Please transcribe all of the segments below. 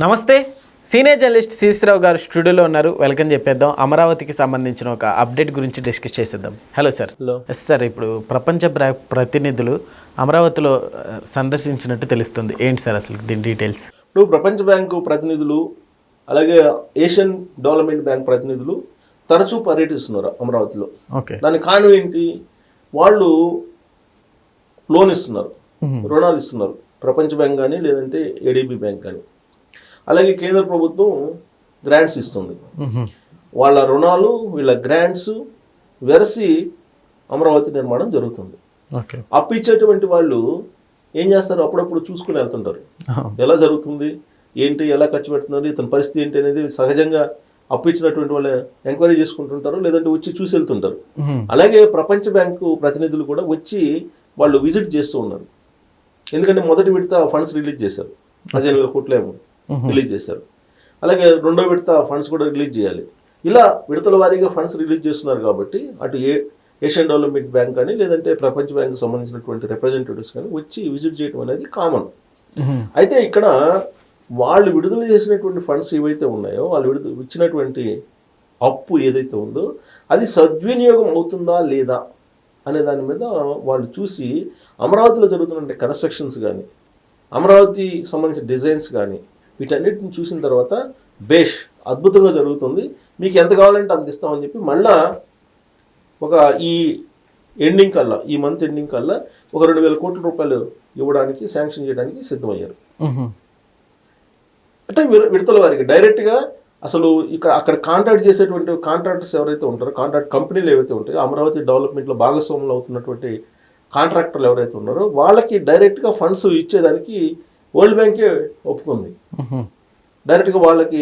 నమస్తే, senior journalist శ్రీశ్రావు గారు స్టూడియోలో ఉన్నారు. వెల్కమ్ చెప్పేద్దాం. అమరావతికి సంబంధించిన ఒక అప్డేట్ గురించి డిస్కస్ చేసేద్దాం. Hello sir. హలో సార్, ఇప్పుడు ప్రపంచ ప్రతినిధులు అమరావతిలో సందర్శించినట్టు తెలుస్తుంది. ఏంటి సార్ అసలు దీని డీటెయిల్స్? ఇప్పుడు ప్రపంచ బ్యాంకు ప్రతినిధులు అలాగే ఏషియన్ డెవలప్మెంట్ బ్యాంక్ ప్రతినిధులు తరచూ పర్యటిస్తున్నారు అమరావతిలో. ఓకే, దాని కారణం ఏంటి? వాళ్ళు లోన్ ఇస్తున్నారు, రుణాలు ఇస్తున్నారు. ప్రపంచ బ్యాంక్ కానీ లేదంటే ఏడీబీ బ్యాంక్ కానీ. అలాగే కేంద్ర ప్రభుత్వం గ్రాంట్స్ ఇస్తుంది. వాళ్ళ రుణాలు వీళ్ళ గ్రాంట్స్ వెరసి అమరావతి నిర్మాణం జరుగుతుంది. ఓకే, అప్పు ఇచ్చేటువంటి వాళ్ళు ఏం చేస్తారు? అప్పుడప్పుడు చూసుకుని వెళ్తుంటారు, ఎలా జరుగుతుంది ఏంటి, ఎలా ఖర్చు పెడుతున్నారు, ఇతని పరిస్థితి ఏంటి అనేది సహజంగా అప్పు ఇచ్చినటువంటి వాళ్ళు ఎంక్వైరీ చేసుకుంటుంటారు, లేదంటే వచ్చి చూసి వెళ్తుంటారు. అలాగే ప్రపంచ బ్యాంకు ప్రతినిధులు కూడా వచ్చి వాళ్ళు విజిట్ చేస్తూ ఉన్నారు. ఎందుకంటే మొదటి విడత ఫండ్స్ రిలీజ్ చేశారు, 15,000 కోట్లేమో రిలీజ్ చేశారు. అలాగే రెండో విడత ఫండ్స్ కూడా రిలీజ్ చేయాలి. ఇలా విడతల వారీగా ఫండ్స్ రిలీజ్ చేస్తున్నారు కాబట్టి అటు ఏషియన్ డెవలప్మెంట్ బ్యాంక్ కానీ లేదంటే ప్రపంచ బ్యాంకు సంబంధించినటువంటి రిప్రజెంటేటివ్స్ కానీ వచ్చి విజిట్ చేయడం అనేది కామన్. అయితే ఇక్కడ వాళ్ళు విడుదల చేసినటువంటి ఫండ్స్ ఏవైతే ఉన్నాయో, వాళ్ళు ఇచ్చినటువంటి అప్పు ఏదైతే ఉందో అది సద్వినియోగం అవుతుందా లేదా అనే దాని మీద వాళ్ళు చూసి అమరావతిలో జరుగుతున్న కన్స్ట్రక్షన్స్ కానీ అమరావతి సంబంధించిన డిజైన్స్ కానీ వీటన్నిటిని చూసిన తర్వాత బేష్ అద్భుతంగా జరుగుతుంది, మీకు ఎంత కావాలంటే అంత ఇస్తామని చెప్పి మళ్ళా ఒక ఈ మంత్ ఎండింగ్ కల్లా ఒక 2,000 కోట్ల రూపాయలు ఇవ్వడానికి, శాంక్షన్ చేయడానికి సిద్ధమయ్యారు. అంటే విడతల వారికి డైరెక్ట్గా అసలు అక్కడ కాంట్రాక్ట్ చేసేటువంటి కాంట్రాక్టర్స్ ఎవరైతే ఉంటారో, కాంట్రాక్ట్ కంపెనీలు ఏవైతే ఉంటాయో, అమరావతి డెవలప్మెంట్లో భాగస్వాములు అవుతున్నటువంటి కాంట్రాక్టర్లు ఎవరైతే ఉన్నారో వాళ్ళకి డైరెక్ట్గా ఫండ్స్ ఇచ్చేదానికి వరల్డ్ బ్యాంకే ఒప్పుకుంది, డైరెక్ట్గా వాళ్ళకి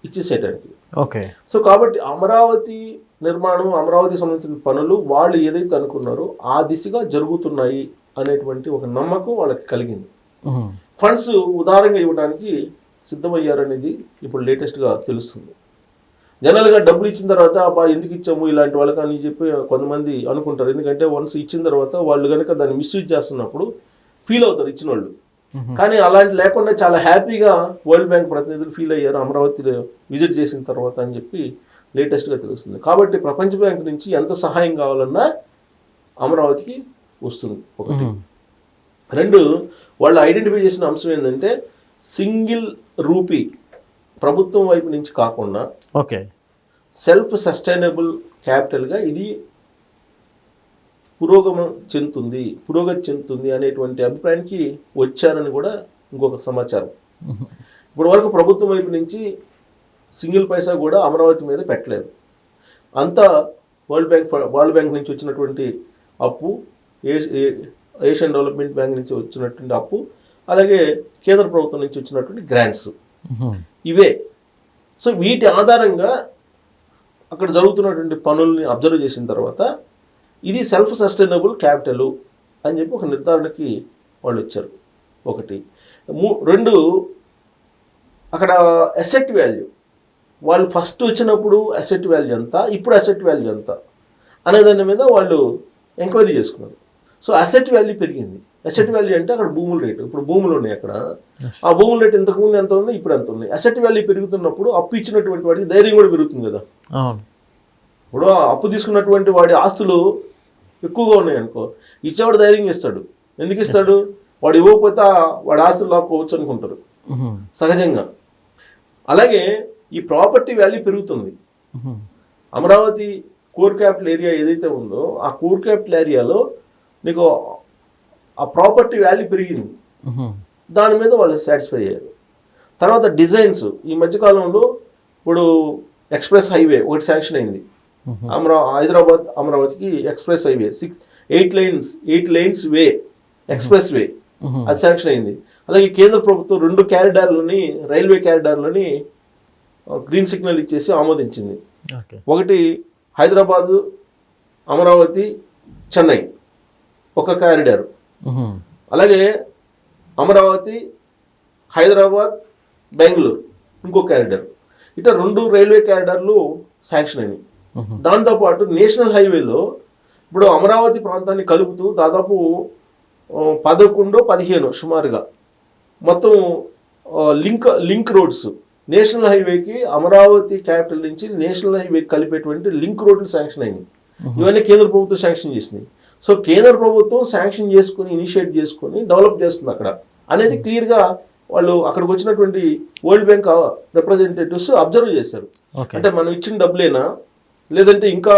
ఇచ్చేసేయడానికి. ఓకే, సో కాబట్టి అమరావతి నిర్మాణం, అమరావతికి సంబంధించిన పనులు వాళ్ళు ఏదైతే అనుకున్నారో ఆ దిశగా జరుగుతున్నాయి అనేటువంటి ఒక నమ్మకం వాళ్ళకి కలిగింది. ఫండ్స్ ఉదారంగా ఇవ్వడానికి సిద్ధమయ్యారనేది ఇప్పుడు లేటెస్ట్గా తెలుస్తుంది. జనరల్గా డబ్బులు ఇచ్చిన తర్వాత అబ్బా ఎందుకు ఇచ్చాము ఇలాంటి వాళ్ళకి అని చెప్పి కొంతమంది అనుకుంటారు. ఎందుకంటే వన్స్ ఇచ్చిన తర్వాత వాళ్ళు కనుక దాన్ని మిస్యూజ్ చేస్తున్నప్పుడు ఫీల్ అవుతారు ఇచ్చిన వాళ్ళు. కానీ అలాంటి లేకుండా చాలా హ్యాపీగా వరల్డ్ బ్యాంక్ ప్రతినిధులు ఫీల్ అయ్యారు అమరావతిలో విజిట్ చేసిన తర్వాత అని చెప్పి లేటెస్ట్గా తెలుస్తుంది. కాబట్టి ప్రపంచ బ్యాంక్ నుంచి ఎంత సహాయం కావాలన్నా అమరావతికి వస్తుంది. ఒకటి. రెండు, వాళ్ళు ఐడెంటిఫై చేసిన అంశం ఏంటంటే సింగిల్ రూపీ ప్రభుత్వం వైపు నుంచి కాకుండా ఓకే, సెల్ఫ్ సస్టైనబుల్ క్యాపిటల్గా ఇది పురోగతి చెందుతుంది అనేటువంటి అభిప్రాయానికి వచ్చారని కూడా ఇంకొక సమాచారం. ఇప్పటి వరకు ప్రభుత్వం వైపు నుంచి సింగిల్ పైసా కూడా అమరావతి మీద పెట్టలేదు. అంతా వరల్డ్ బ్యాంక్ నుంచి వచ్చినటువంటి అప్పు, ఏషియన్ డెవలప్మెంట్ బ్యాంక్ నుంచి వచ్చినటువంటి అప్పు, అలాగే కేంద్ర ప్రభుత్వం నుంచి వచ్చినటువంటి గ్రాంట్స్, ఇవే. సో వీటి ఆధారంగా అక్కడ జరుగుతున్నటువంటి పనుల్ని అబ్జర్వ్ చేసిన తర్వాత ఇది సెల్ఫ్ సస్టైనబుల్ క్యాపిటల్ అని చెప్పి ఒక నిర్ధారణకి వాళ్ళు వచ్చారు. ఒకటి. రెండు, అక్కడ అసెట్ వాల్యూ, వాళ్ళు ఫస్ట్ వచ్చినప్పుడు అసెట్ వాల్యూ ఎంత, ఇప్పుడు అసెట్ వాల్యూ ఎంత అనే దాని మీద వాళ్ళు ఎంక్వైరీ చేసుకున్నారు. సో అసెట్ వాల్యూ పెరిగింది. అసెట్ వాల్యూ అంటే అక్కడ భూముల రేటు, ఇప్పుడు భూములు ఉన్నాయి అక్కడ, ఆ భూముల రేటు ఇంతకుముందు ఎంత ఉంది, ఇప్పుడు ఎంత ఉంది. అసెట్ వాల్యూ పెరుగుతున్నప్పుడు అప్పు ఇచ్చినటువంటి వాడికి ధైర్యం కూడా పెరుగుతుంది కదా. ఇప్పుడు అప్పు తీసుకున్నటువంటి వాడి ఆస్తులు ఎక్కువగా ఉన్నాయి అనుకో, ఇచ్చేవాడు ధైర్యంగా ఇస్తాడు. ఎందుకు ఇస్తాడు? వాడు ఇవ్వకపోతే వాడి ఆస్తులు లాక్కోవచ్చు అనుకుంటారు సహజంగా. అలాగే ఈ ప్రాపర్టీ వాల్యూ పెరుగుతుంది. అమరావతి కోర్ క్యాపిటల్ ఏరియా ఏదైతే ఉందో ఆ కోర్ క్యాపిటల్ ఏరియాలో నీకు ఆ ప్రాపర్టీ వాల్యూ పెరిగింది. దాని మీద వాళ్ళు సాటిస్ఫై అయ్యారు. తర్వాత డిజైన్స్, ఈ మధ్యకాలంలో ఇప్పుడు ఎక్స్ప్రెస్ హైవే ఒకటి శాంక్షన్ అయింది. హైదరాబాద్ అమరావతికి ఎక్స్ప్రెస్ హైవే 8 lanes వే, ఎక్స్ప్రెస్ వే, అది శాంక్షన్ అయింది. అలాగే కేంద్ర ప్రభుత్వం 2 క్యారిడార్లని, రైల్వే క్యారిడార్లని గ్రీన్ సిగ్నల్ ఇచ్చేసి ఆమోదించింది. ఒకటి హైదరాబాదు అమరావతి చెన్నై ఒక క్యారిడార్, అలాగే అమరావతి హైదరాబాద్ బెంగళూరు ఇంకో క్యారిడార్. ఇట్లా 2 రైల్వే క్యారిడార్లు శాంక్షన్ అయినాయి. దాంతోపాటు నేషనల్ హైవేలో ఇప్పుడు అమరావతి ప్రాంతాన్ని కలుపుతూ దాదాపు 11-15 సుమారుగా మొత్తం లింక్ రోడ్స్, నేషనల్ హైవేకి అమరావతి క్యాపిటల్ నుంచి నేషనల్ హైవే కలిపేటువంటి లింక్ రోడ్లు శాంక్షన్ అయినాయి. ఇవన్నీ కేంద్ర ప్రభుత్వం శాంక్షన్ చేసింది. సో కేంద్ర ప్రభుత్వం శాంక్షన్ చేసుకుని ఇనిషియేట్ చేసుకుని డెవలప్ చేస్తుంది అక్కడ అనేది క్లియర్గా వాళ్ళు అక్కడికి వచ్చినటువంటి వరల్డ్ బ్యాంక్ రిప్రజెంటేటివ్స్ అబ్జర్వ్ చేశారు. అంటే మనం ఇచ్చిన డబ్బులేనా, లేదంటే ఇంకా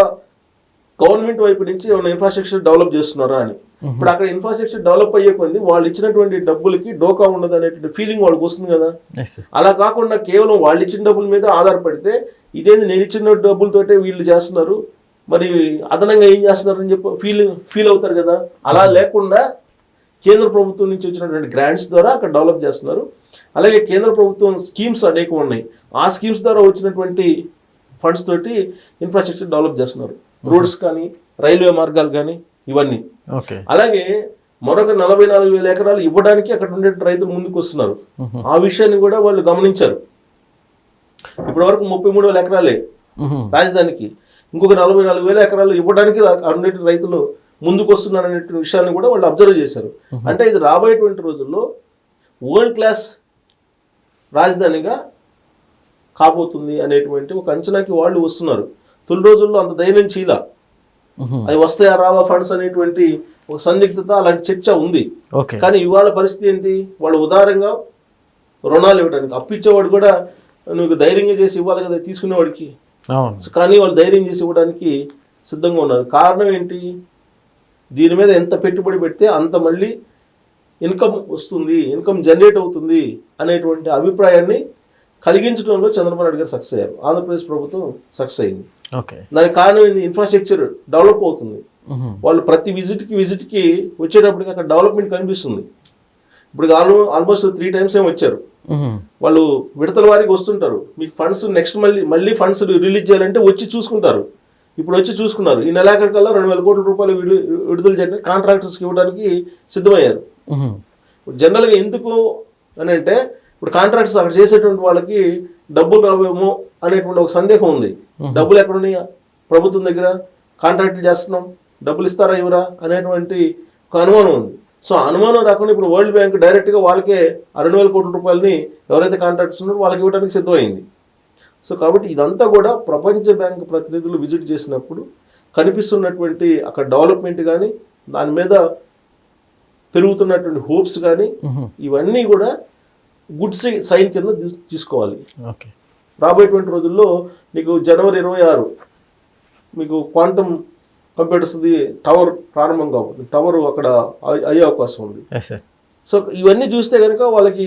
గవర్నమెంట్ వైపు నుంచి ఏమైనా ఇన్ఫ్రాస్ట్రక్చర్ డెవలప్ చేస్తున్నారా అని. ఇప్పుడు అక్కడ ఇన్ఫ్రాస్ట్రక్చర్ డెవలప్ అయ్యే కొంది వాళ్ళు ఇచ్చినటువంటి డబ్బులకి డోకా ఉండదు అనేటువంటి ఫీలింగ్ వాళ్ళకి వస్తుంది కదా. అలా కాకుండా కేవలం వాళ్ళు ఇచ్చిన డబ్బుల మీద ఆధారపడితే ఇదేంది నేను ఇచ్చిన డబ్బులతోటే వీళ్ళు చేస్తున్నారు, మరి అదనంగా ఏం చేస్తున్నారు అని చెప్పి ఫీల్ అవుతారు కదా. అలా లేకుండా కేంద్ర ప్రభుత్వం నుంచి వచ్చినటువంటి గ్రాంట్స్ ద్వారా అక్కడ డెవలప్ చేస్తున్నారు. అలాగే కేంద్ర ప్రభుత్వం స్కీమ్స్ అనేక ఉన్నాయి, ఆ స్కీమ్స్ ద్వారా వచ్చినటువంటి ఫండ్స్ తోటి ఇన్ఫ్రాస్ట్రక్చర్ డెవలప్ చేస్తున్నారు. రోడ్స్ కానీ, రైల్వే మార్గాలు కానీ, ఇవన్నీ. అలాగే మరొక 44,000 ఎకరాలు ఇవ్వడానికి అక్కడ ఉండే రైతులు ముందుకు వస్తున్నారు. ఆ విషయాన్ని కూడా వాళ్ళు గమనించారు. ఇప్పటి వరకు 33,000 ఎకరాలే రాజధానికి, ఇంకొక 44,000 ఎకరాలు ఇవ్వడానికి అన్ని రైతులు ముందుకు వస్తున్నారు అనే విషయాన్ని కూడా వాళ్ళు అబ్జర్వ్ చేశారు. అంటే ఇది రాబోయేటువంటి రోజుల్లో వరల్డ్ క్లాస్ రాజధానిగా కాబోతుంది అనేటువంటి ఒక అంచనాకి వాళ్ళు వస్తున్నారు. తొలి రోజుల్లో అంత ధైర్యం చీల, అది వస్తాయా రావా ఫండ్స్ అనేటువంటి ఒక సందిగ్ధత, అలాంటి చర్చ ఉంది. కానీ ఇవాళ పరిస్థితి ఏంటి, వాళ్ళు ఉదారంగా రుణాలు ఇవ్వడానికి, అప్పిచ్చేవాడు కూడా నువ్వు ధైర్యంగా చేసి ఇవ్వాలి కదా తీసుకునేవాడికి, కానీ వాళ్ళు ధైర్యం చేసి ఇవ్వడానికి సిద్ధంగా ఉన్నారు. కారణం ఏంటి, దీని మీద ఎంత పెట్టుబడి పెడితే అంత మళ్ళీ ఇన్కమ్ వస్తుంది, ఇన్కమ్ జనరేట్ అవుతుంది అనేటువంటి అభిప్రాయాన్ని కలిగించడంలో చంద్రబాబు నాయుడు గారు సక్సెస్ అయ్యారు. ఆంధ్రప్రదేశ్ ప్రభుత్వం సక్సెస్ అయింది. దానికి కారణం ఏంది, ఇన్ఫ్రాస్ట్రక్చర్ డెవలప్ అవుతుంది. వాళ్ళు ప్రతి విజిట్కి వచ్చేటప్పటికి అక్కడ డెవలప్మెంట్ కనిపిస్తుంది. ఇప్పుడు ఆల్మోస్ట్ 3 times ఏమో వచ్చారు. వాళ్ళు విడతల వారికి వస్తుంటారు. మీకు ఫండ్స్ నెక్స్ట్ మళ్ళీ ఫండ్స్ రిలీజ్ చేయాలంటే వచ్చి చూసుకుంటారు. ఇప్పుడు వచ్చి చూసుకున్నారు. ఈ నెలాఖరికల్లా 2,000 కోట్ల రూపాయలు విడుదల చేయడానికి కాంట్రాక్టర్స్కి ఇవ్వడానికి సిద్ధమయ్యారు. జనరల్గా ఎందుకు అని అంటే, ఇప్పుడు కాంట్రాక్టర్స్ అక్కడ చేసేటువంటి వాళ్ళకి డబ్బులు రావేమో అనేటువంటి ఒక సందేహం ఉంది. డబ్బులు ఎక్కడున్నాయి ప్రభుత్వం దగ్గర, కాంట్రాక్ట్ చేస్తున్నాం, డబ్బులు ఇస్తారా ఇవ్వరా అనేటువంటి ఒక అనుమానం ఉంది. సో అనుమానం రాకుండా ఇప్పుడు వరల్డ్ బ్యాంక్ డైరెక్ట్గా వాళ్ళకే 2,000 కోట్ల రూపాయలని ఎవరైతే కాంట్రాక్టర్స్ ఉన్నారో వాళ్ళకి ఇవ్వడానికి సిద్ధమైంది. సో కాబట్టి ఇదంతా కూడా ప్రపంచ బ్యాంక్ ప్రతినిధులు విజిట్ చేసినప్పుడు కనిపిస్తున్నటువంటి అక్కడ డెవలప్మెంట్ కానీ, దాని మీద పెరుగుతున్నటువంటి హోప్స్ కానీ, ఇవన్నీ కూడా గుడ్ సైన్ కింద తీసుకోవాలి. రాబోయేటువంటి రోజుల్లో మీకు January 26 మీకు క్వాంటమ్ కంప్యూటర్స్ టవర్ ప్రారంభం కాబట్టి టవర్ అక్కడ అయ్యే అవకాశం ఉంది. సో ఇవన్నీ చూస్తే కనుక వాళ్ళకి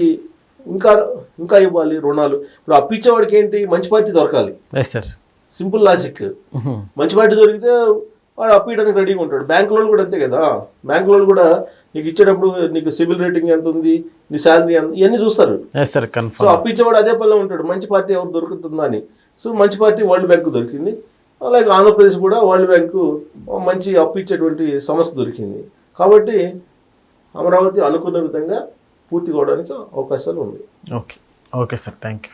ఇంకా ఇవ్వాలి రుణాలు. ఇప్పుడు అప్పిచ్చేవాడికి ఏంటి, మంచి పార్టీ దొరకాలి. Simple logic. మంచి పార్టీ దొరికితే వాడు అప్పియడానికి రెడీగా ఉంటాడు. బ్యాంకు లోన్ కూడా అంతే కదా. బ్యాంకు లోన్ కూడా నీకు ఇచ్చేటప్పుడు నీకు సివిల్ రేటింగ్ ఎంత ఉంది, నీ శాలరీ ఎంత, ఇవన్నీ చూస్తారు. సో అప్పిచ్చేవాడు అదే పనిలో ఉంటాడు, మంచి పార్టీ ఎవరు దొరుకుతుందా అని. సో మంచి పార్టీ వరల్డ్ బ్యాంకు దొరికింది. అలాగే ఆంధ్రప్రదేశ్ కూడా వరల్డ్ బ్యాంకు మంచి అప్పిచ్చేటువంటి సంస్థ దొరికింది. కాబట్టి అమరావతి అనుకున్న విధంగా పూర్తి కావడానికి అవకాశాలు ఉంది. Okay sir, thank you.